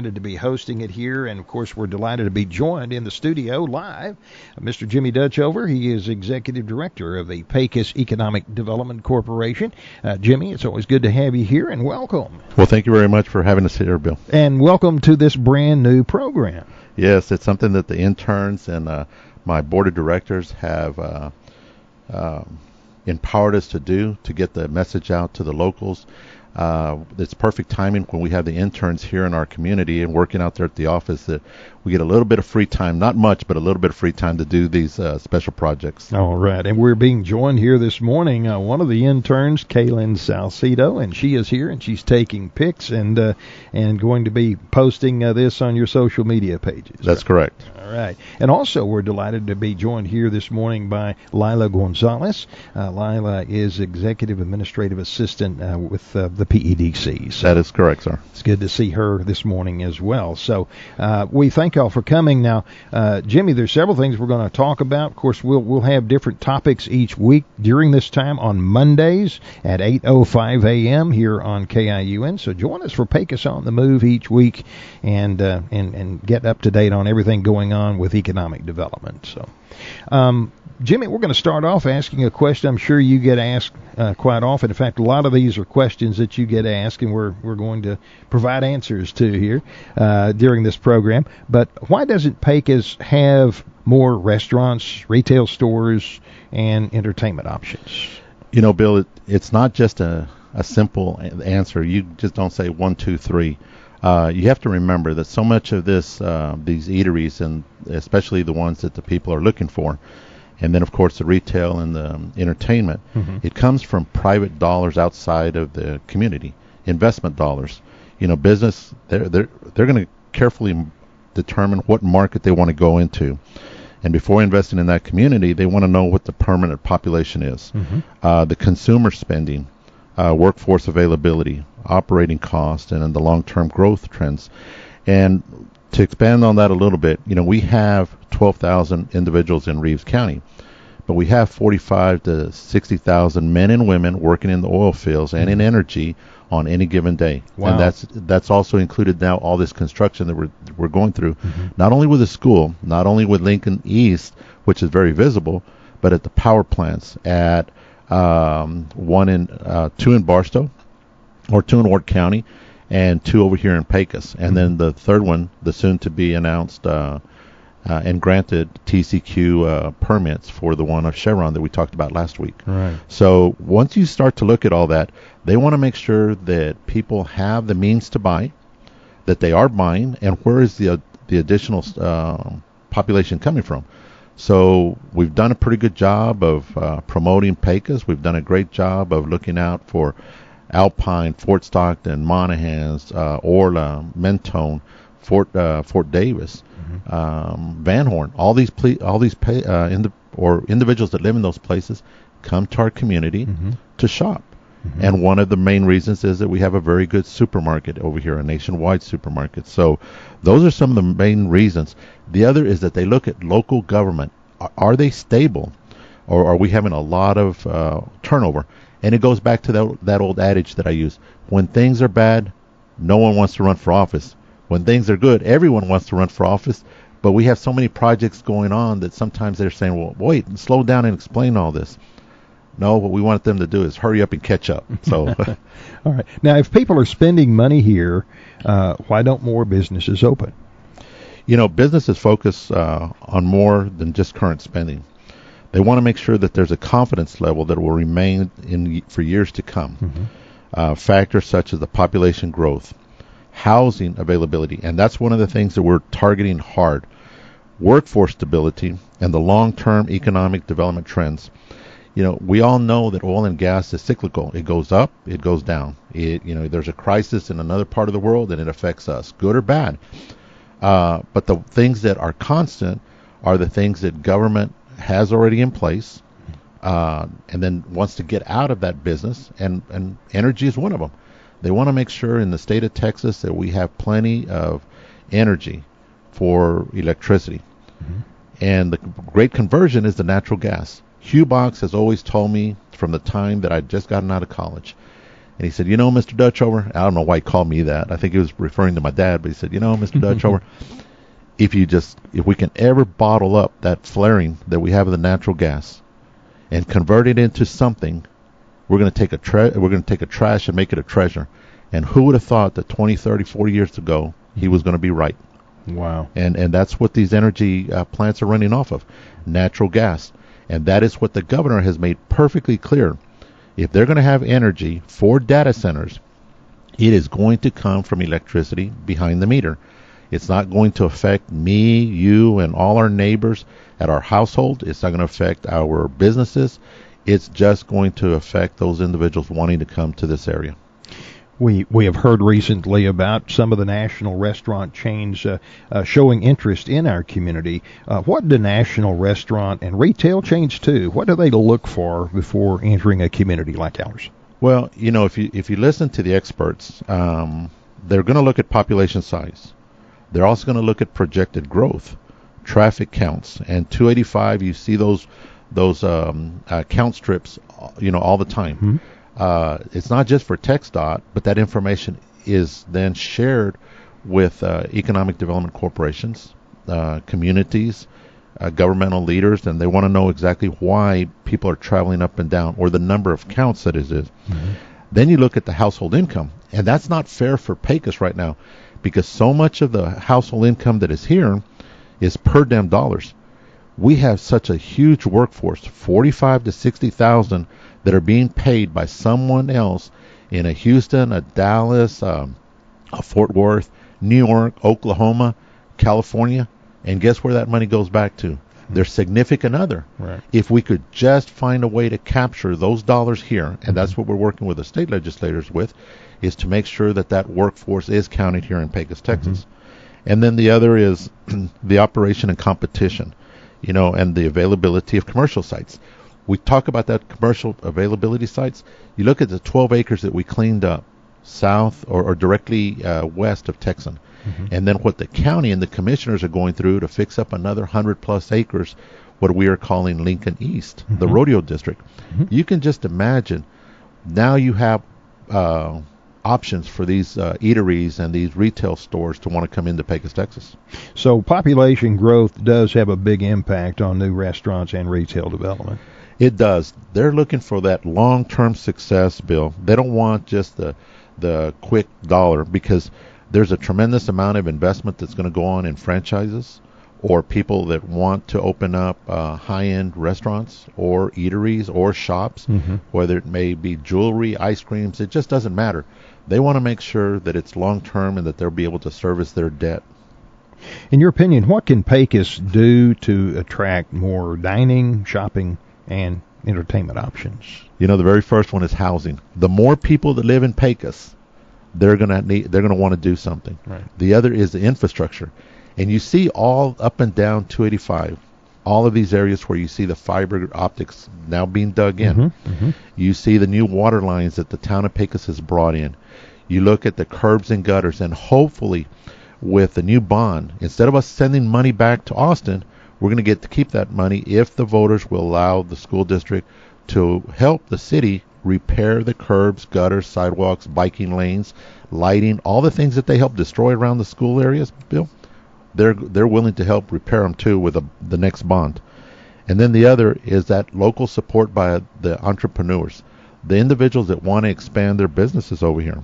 To be hosting it here, and of course we're delighted to be joined in the studio live Mr. Jimmy Dutchover. He is Executive Director of the Pecos Economic Development Corporation. Jimmy, it's always good to have you here, and welcome. Well, thank you very much for having us here, Bill. And welcome to this brand new program. Yes, it's something that the interns and my board of directors have empowered us to do, to get the message out to the locals. It's perfect timing when we have the interns here in our community and working out there at the office that we get a little bit of free time, not much, but a little bit of free time to do these special projects. All right, and we're being joined here this morning, one of the interns, Kaylin Salcido, and she is here, and she's taking pics and going to be posting this on your social media pages. That's correct. All right, and also we're delighted to be joined here this morning by Lila Gonzalez. Lila is Executive Administrative Assistant with the PEDC. So that is correct, sir. It's good to see her this morning as well. So we thank y'all for coming. Now, Jimmy, there's several things we're going to talk about. Of course, we'll have different topics each week during this time on Mondays at 8:05 a.m. here on KIUN. So join us for Pecos On The Move each week and get up to date on everything going on with economic development. So, Jimmy, we're going to start off asking a question I'm sure you get asked quite often. In fact, a lot of these are questions that you get asked, and we're going to provide answers to here during this program. But why doesn't Pecos have more restaurants, retail stores, and entertainment options? You know, Bill, it's not just a simple answer. You just don't say 1, 2, 3. You have to remember that so much of this, these eateries, and especially the ones that the people are looking for, and then, of course, the retail and the entertainment, it comes from private dollars outside of the community, investment dollars. You know, business, they're going to carefully determine what market they want to go into. And before investing in that community, they want to know what the permanent population is, the consumer spending, workforce availability, operating cost, and then the long-term growth trends. And to expand on that a little bit, you know, we have 12,000 individuals in Reeves County, but we have 45 to 60,000 men and women working in the oil fields and in energy on any given day. Wow. And that's also included now all this construction that we're going through, not only with the school, not only with Lincoln East, which is very visible, but at the power plants at 2 in Barstow, or 2 in Ward County, and 2 over here in Pecos. And then the third one, the soon-to-be announced and granted TCQ permits for the one of Chevron that we talked about last week. Right. So once you start to look at all that, they want to make sure that people have the means to buy, that they are buying, and where is the additional population coming from. So we've done a pretty good job of promoting Pecos. We've done a great job of looking out for Alpine, Fort Stockton, Monahans, Orla, Mentone, Fort Davis, Van Horn. All these individuals that live in those places come to our community to shop. And one of the main reasons is that we have a very good supermarket over here, a nationwide supermarket. So those are some of the main reasons. The other is that they look at local government. Are they stable, or are we having a lot of turnover? And it goes back to that old adage that I use. When things are bad, no one wants to run for office. When things are good, everyone wants to run for office. But we have so many projects going on that sometimes they're saying, well, wait, slow down and explain all this. No, what we want them to do is hurry up and catch up. So, all right. Now, if people are spending money here, why don't more businesses open? You know, businesses focus on more than just current spending. They want to make sure that there's a confidence level that will remain for years to come. Factors such as the population growth, housing availability, and that's one of the things that we're targeting hard. Workforce stability and the long-term economic development trends. You know, we all know that oil and gas is cyclical. It goes up, it goes down. There's a crisis in another part of the world and it affects us, good or bad. But the things that are constant are the things that government has already in place, and then wants to get out of that business, and energy is one of them. They want to make sure in the state of Texas that we have plenty of energy for electricity. And the great conversion is the natural gas. Hugh Box has always told me from the time that I'd just gotten out of college And he said, Mr. Dutchover, I don't know why he called me that. I think he was referring to my dad, but he said, Mr. Dutchover, if we can ever bottle up that flaring that we have of the natural gas and convert it into something, we're going to take a trash and make it a treasure. And who would have thought that 20, 30, 40 years ago he was going to be right? Wow. And that's what these energy plants are running off of, natural gas. And that is what the governor has made perfectly clear. If they're going to have energy for data centers, it is going to come from electricity behind the meter. It's not going to affect me, you, and all our neighbors at our household. It's not going to affect our businesses. It's just going to affect those individuals wanting to come to this area. We have heard recently about some of the national restaurant chains showing interest in our community. What do national restaurant and retail chains too? What do they look for before entering a community like ours? Well, if you listen to the experts, they're going to look at population size. They're also going to look at projected growth, traffic counts, and 285. You see those count strips, all the time. Mm-hmm. It's not just for TxDOT, but that information is then shared with economic development corporations, communities, governmental leaders, and they want to know exactly why people are traveling up and down, or the number of counts that it is. Mm-hmm. Then you look at the household income, and that's not fair for Pecos right now, because so much of the household income that is here is per diem dollars. We have such a huge workforce, 45 to 60,000, that are being paid by someone else in a Houston, a Dallas, a Fort Worth, New York, Oklahoma, California, and guess where that money goes back to? Their significant other. Right. If we could just find a way to capture those dollars here, and that's what we're working with the state legislators with, is to make sure that workforce is counted here in Pecos, Texas. Mm-hmm. And then the other is the operation and competition, and the availability of commercial sites. We talk about that commercial availability sites. You look at the 12 acres that we cleaned up south or directly west of Texan. Mm-hmm. And then what the county and the commissioners are going through to fix up another 100+ acres, what we are calling Lincoln East, mm-hmm. the rodeo district. Mm-hmm. You can just imagine now you have options for these eateries and these retail stores to want to come into Pecos, Texas. So population growth does have a big impact on new restaurants and retail development. It does. They're looking for that long-term success, Bill. They don't want just the quick dollar, because there's a tremendous amount of investment that's going to go on in franchises or people that want to open up high-end restaurants or eateries or shops, mm-hmm. whether it may be jewelry, ice creams. It just doesn't matter. They want to make sure that it's long-term and that they'll be able to service their debt. In your opinion, what can Pecos do to attract more dining, shopping, and entertainment options? The very first one is housing. The more people that live in Pecos, they're going to want to do something. Right. The other is the infrastructure. And you see all up and down 285, all of these areas where you see the fiber optics now being dug in. Mm-hmm. Mm-hmm. You see the new water lines that the town of Pecos has brought in. You look at the curbs and gutters, and hopefully with the new bond, instead of us sending money back to Austin, we're going to get to keep that money if the voters will allow the school district to help the city repair the curbs, gutters, sidewalks, biking lanes, lighting, all the things that they help destroy around the school areas, Bill. They're willing to help repair them too with the next bond. And then the other is that local support by the entrepreneurs, the individuals that want to expand their businesses over here.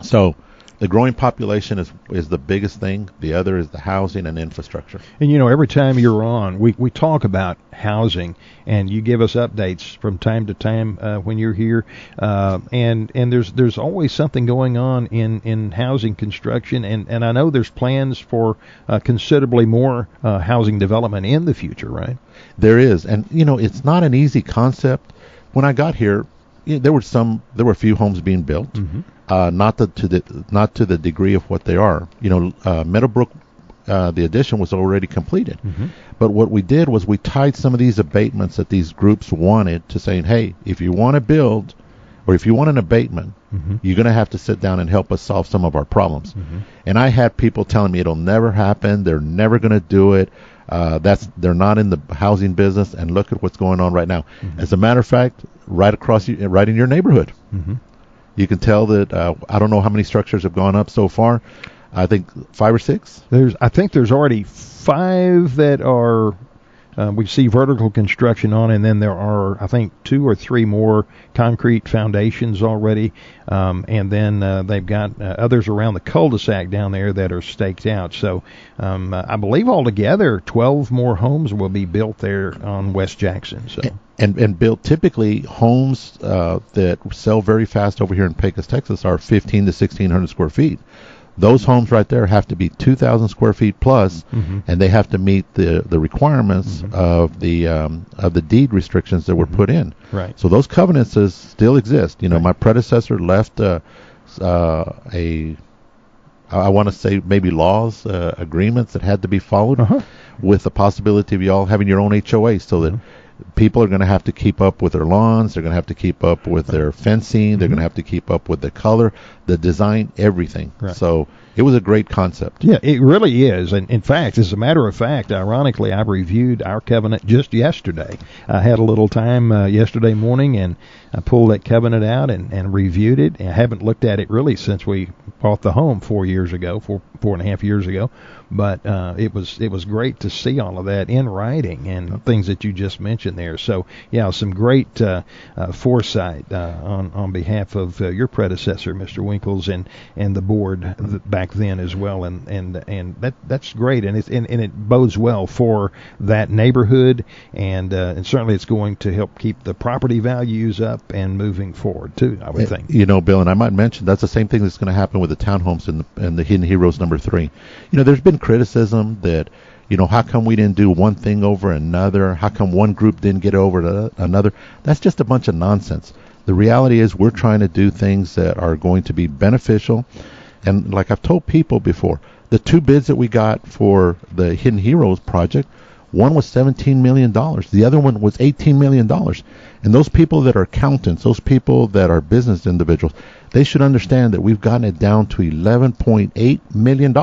So the growing population is the biggest thing. The other is the housing and infrastructure. And every time you're on, we talk about housing, and you give us updates from time to time when you're here. And there's always something going on in housing construction, and I know there's plans for considerably more housing development in the future, right? There is, and it's not an easy concept. When I got here, there were a few homes being built. Mm-hmm. Not to the degree of what they are. Meadowbrook, the addition was already completed. Mm-hmm. But what we did was we tied some of these abatements that these groups wanted to saying, hey, if you want to build or if you want an abatement, mm-hmm. you're going to have to sit down and help us solve some of our problems. Mm-hmm. And I had people telling me it'll never happen. They're never going to do it. They're not in the housing business. And look at what's going on right now. Mm-hmm. As a matter of fact, right in your neighborhood. Mm-hmm. You can tell that I don't know how many structures have gone up so far. I think 5 or 6. I think there's already 5 that are we see vertical construction on, and then there are, I think, 2 or 3 more concrete foundations already, and then they've got others around the cul-de-sac down there that are staked out. So I believe altogether 12 more homes will be built there on West Jackson. So and built typically homes that sell very fast over here in Pecos, Texas, are 15 to 1,600 square feet. Those homes right there have to be 2,000 square feet plus, and they have to meet the requirements of the deed restrictions that were put in. Right. So those covenants still exist. You know, my predecessor left I want to say maybe laws, agreements that had to be followed, with the possibility of y'all having your own HOA, so that people are going to have to keep up with their lawns. They're going to have to keep up with their fencing. They're going to have to keep up with the color, the design, everything. Right. So it was a great concept. Yeah, it really is. And in fact, as a matter of fact, ironically, I reviewed our covenant just yesterday. I had a little time yesterday morning, and I pulled that covenant out and reviewed it. And I haven't looked at it really since we bought the home 4 years ago, 4.5 years ago. But it was great to see all of that in writing and things that you just mentioned there. So yeah, some great foresight on behalf of your predecessor, Mr. Winkles, and the board back then as well. And that's great, and it bodes well for that neighborhood, and certainly it's going to help keep the property values up and moving forward too, I would think. You know, Bill, and I might mention that's the same thing that's going to happen with the townhomes in the Hidden Heroes number 3. You know, there's been criticism that, you know, how come we didn't do one thing over another? How come one group didn't get over to another? That's just a bunch of nonsense. The reality is we're trying to do things that are going to be beneficial. And like I've told people before, the 2 bids that we got for the Hidden Heroes project, one was $17 million. The other one was $18 million. And those people that are accountants, those people that are business individuals, they should understand that we've gotten it down to $11.8 million.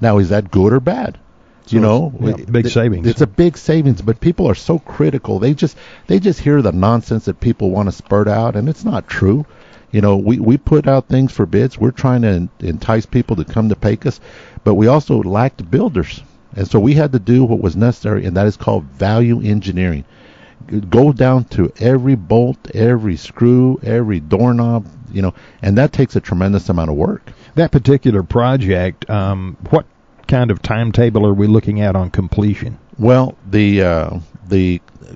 Now, is that good or bad? So you know, big savings. It's a big savings, but people are so critical. They just hear the nonsense that people want to spurt out, and it's not true. You know, we put out things for bids. We're trying to entice people to come to Pecos, but we also lacked builders. And so we had to do what was necessary, and that is called value engineering. Go down to every bolt, every screw, every doorknob, you know, and that takes a tremendous amount of work. That particular project, what kind of timetable are we looking at on completion? Well, the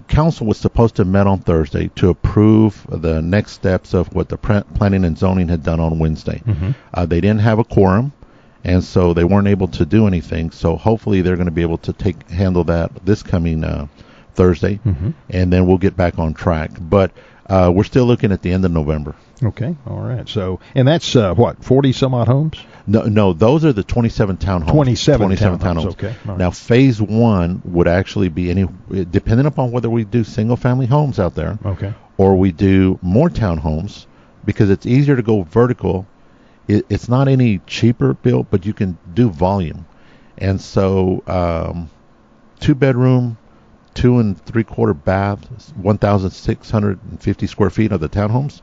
council was supposed to have met on Thursday to approve the next steps of what the planning and zoning had done on Wednesday. They didn't have a quorum, and so they weren't able to do anything. So hopefully they're going to be able to handle that this coming Thursday, and then we'll get back on track. But we're still looking at the end of November. Okay, all right. So, and that's 40 some odd homes? No, those are the 27 townhomes. 27 townhomes. Okay. Right. Now, phase 1 would actually be depending upon whether we do single-family homes out there, or we do more townhomes, because it's easier to go vertical. It's not any cheaper built, but you can do volume, and so 2-bedroom. 2 3/4 bath, 1,650 square feet of the townhomes,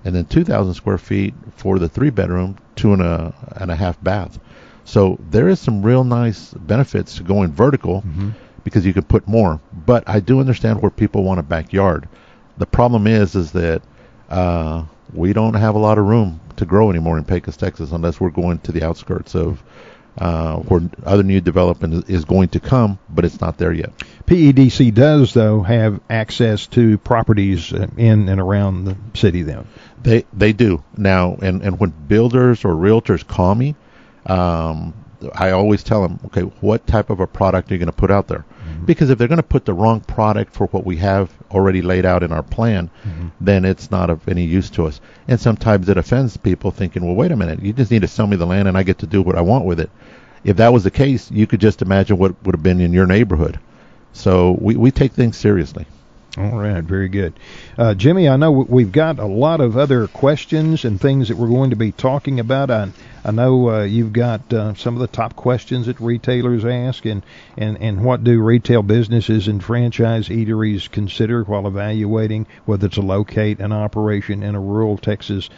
and then 2,000 square feet for the 3-bedroom, 2 and a half bath. So there is some real nice benefits to going vertical, because you can put more. But I do understand where people want a backyard. The problem is that we don't have a lot of room to grow anymore in Pecos, Texas, unless we're going to the outskirts of where other new development is going to come, but it's not there yet. PEDC does, though, have access to properties in and around the city then. They do. Now, and when builders or realtors call me, I always tell them, okay, what type of a product are you going to put out there? Because if they're going to put the wrong product for what we have already laid out in our plan, then it's not of any use to us. And sometimes it offends people thinking, well, wait a minute, you just need to sell me the land and I get to do what I want with it. If that was the case, you could just imagine what would have been in your neighborhood. So we take things seriously. All right, very good. Jimmy, I know we've got a lot of other questions and things that we're going to be talking about. I know you've got some of the top questions that retailers ask, and what do retail businesses and franchise eateries consider while evaluating whether to locate an operation in a rural Texas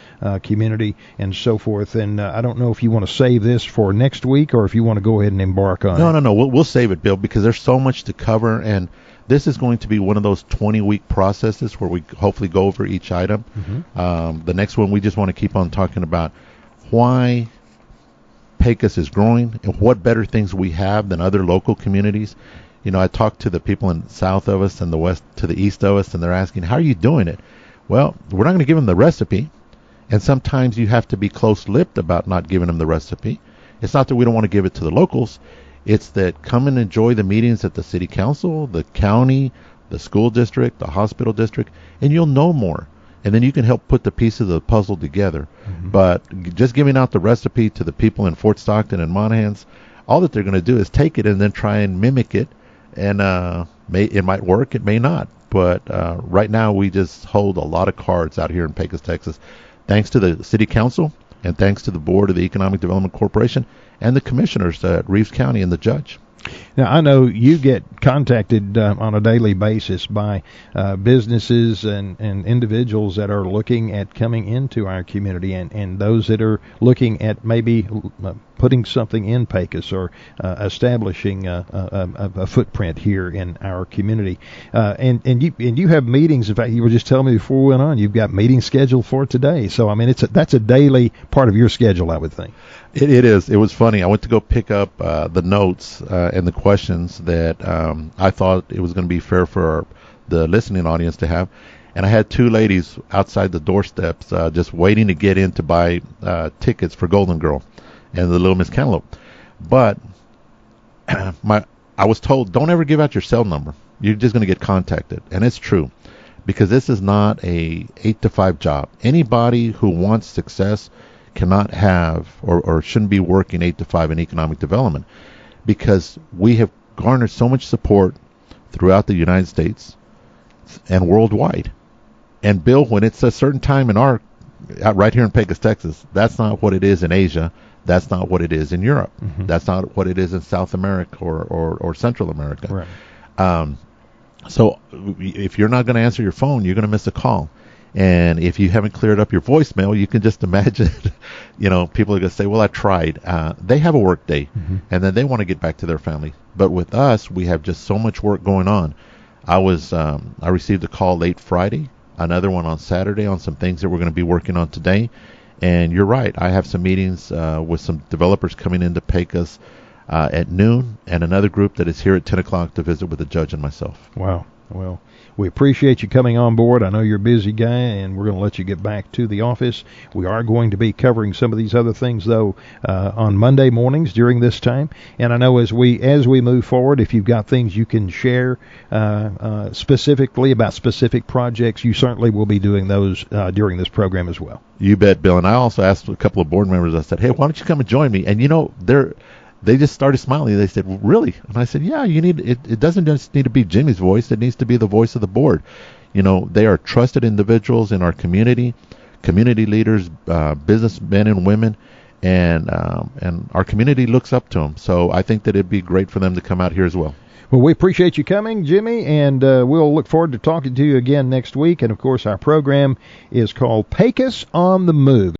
community and so forth. And I don't know if you want to save this for next week or if you want to go ahead and embark on it. No. We'll save it, Bill, because there's so much to cover, and this is going to be one of those 20-week processes where we hopefully go over each item. Mm-hmm. The next one, we just want to keep on talking about why Pecos is growing and what better things we have than other local communities. You know, I talked to the people in south of us and the west to the east of us, and they're asking, how are you doing it? Well, we're not going to give them the recipe, and sometimes you have to be close-lipped about not giving them the recipe. It's not that we don't want to give it to the locals. It's that come and enjoy the meetings at the city council, the county, the school district, the hospital district, and you'll know more. And then you can help put the pieces of the puzzle together. Mm-hmm. But just giving out the recipe to the people in Fort Stockton and Monahans, all that they're going to do is take it and then try and mimic it. And it might work, it may not. But right now we just hold a lot of cards out here in Pecos, Texas. Thanks to the city council and thanks to the board of the Economic Development Corporation and the commissioners at Reeves County and the judge. Now, I know you get contacted on a daily basis by businesses and individuals that are looking at coming into our community and those that are looking at maybe putting something in Pecos or establishing a footprint here in our community. And you have meetings. In fact, you were just telling me before we went on, you've got meetings scheduled for today. So, I mean, that's a daily part of your schedule, I would think. It is. It was funny. I went to go pick up the notes and the questions that I thought it was going to be fair for the listening audience to have. And I had two ladies outside the doorsteps just waiting to get in to buy tickets for Golden Girl and the Little Miss Cantaloupe. But I was told, don't ever give out your cell number. You're just going to get contacted. And it's true, because this is not a 8-to-5 job. Anybody who wants success cannot have or shouldn't be working 8 to 5 in economic development, because we have garnered so much support throughout the United States and worldwide. And Bill, when it's a certain time in right here in Pecos, Texas, that's not what it is in Asia. That's not what it is in Europe. Mm-hmm. That's not what it is in South America or Central America. Right. So if you're not going to answer your phone, you're going to miss a call. And if you haven't cleared up your voicemail, you can just imagine, people are going to say, well, I tried. They have a work day, mm-hmm. and then they want to get back to their family. But with us, we have just so much work going on. I received a call late Friday, another one on Saturday on some things that we're going to be working on today. And you're right. I have some meetings with some developers coming into Pecos at noon, and another group that is here at 10 o'clock to visit with the judge and myself. Wow. Well, we appreciate you coming on board. I know you're a busy guy, and we're going to let you get back to the office. We are going to be covering some of these other things, though, on Monday mornings during this time. And I know as we move forward, if you've got things you can share specifically about specific projects, you certainly will be doing those during this program as well. You bet, Bill. And I also asked a couple of board members, I said, hey, why don't you come and join me? And, they just started smiling. They said, well, really? And I said, yeah, it doesn't just need to be Jimmy's voice. It needs to be the voice of the board. They are trusted individuals in our community leaders, businessmen and women, and our community looks up to them. So I think that it'd be great for them to come out here as well. Well, we appreciate you coming, Jimmy, and we'll look forward to talking to you again next week. And, of course, our program is called Pecos On The Move.